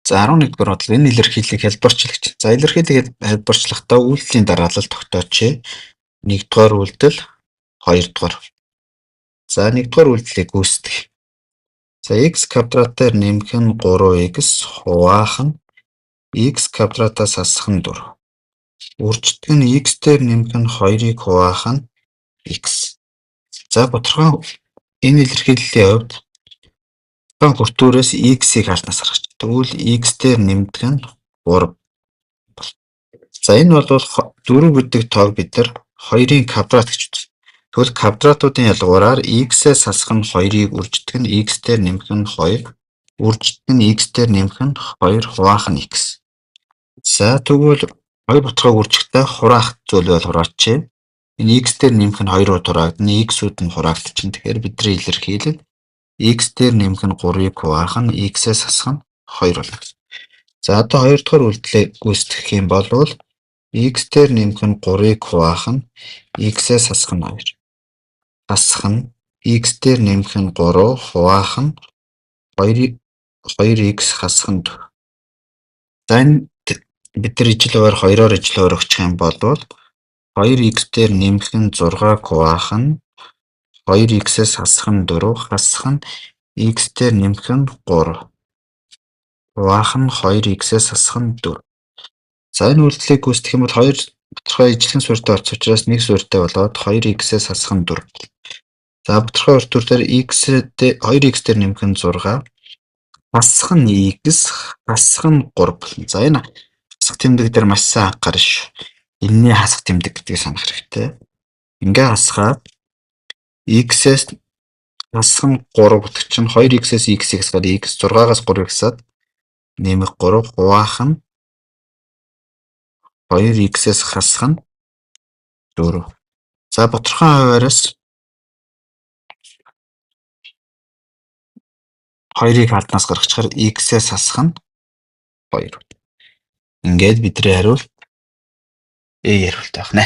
За 11-р бодлого энэ илэрхийллийг хэлбэрчилж. За илэрхийллийг хэлбэрчлэхдээ үйлдэлийн дараалал тогтооч. 1-р үйлдэл, 2-р. За 1-р үйлдэлийг гүйцэтгэх. За x квадратаар нэмэх нь 3x хуваах нь x квадратаас асах нь 4. Үржигдэх нь x дээр нэмэх нь 2-ыг хуваах нь x. За бодорхон энэ илэрхийллийн хувьд хүртүүрээс x-ийг хаалтнаас гаргаж. Тэгвэл x дээр нэмдэг нь 3. За энэ бол 4 гэдэг тоог бид нар 2-ын квадрат гэж үздэг. Тэгвэл квадратуудын ялгуураар x-ээс асах нь 2-ыг үржигдэх нь x дээр нэмэх нь 2. Үржигдэх нь x дээр нэмэх нь 2 хуваах нь x. За тэгвэл 2 ботхойг үржихдээ хураах зүйл бол хураач. Энэ x дээр нэмэх нь 2 хураагдана, x-үүд нь хураагдчихна. Тэгэхээр бидний илэрхийлэл x дээр нэмэх нь 3-ыг хуваах нь x-ээс асах нь 2 болно. За одоо 2-р үйлдэлээ гүйцэтгэх юм бол x дээр нэмэх нь 3-ыг хуваах нь x-ээс асах нь 2. Асах нь x дээр нэмэх нь 3 хуваах нь 2x хасах нь 4. За энэ бид нар ижил хуваар 2-оор ижил хуваар өгчих юм бол 2x дээр нэмэх нь 6-г хуваах нь 2x-ээс хасах нь 4, хасах нь x дээр нэмэх нь 3. Хуваах нь 2x-ээс хасах нь 4. За энэ үйлдэлийг гүйцэтгэх юм бол 2 тодорхой ижлэгэн суурьтай болсон учраас нэг суурьтай болоод 2x-ээс хасах нь 4. За тодорхой урт төр дээр 2x дээр нэмэх нь 6, хасах нь x, хасах нь 3 болно. За энэ хасах тэмдэг дээр маш сайн анхаарна шүү. Энэний хасах тэмдэг гэдгийг санах хэрэгтэй. Ингээ хасгаад x-ээс хасах нь 3 бүтэх чинь 2x-ээс x-ийг хасгаад x 6-аас 3-ыг хасаад нэмэх 3 хуваах нь 2x-ээс хасах нь 4. За бодорхон хуваараас 2-ыг хаалтнаас гаргачихаар x-ээс хасах нь 2. Ингээд бидний хариулт A хариулт авах нэ.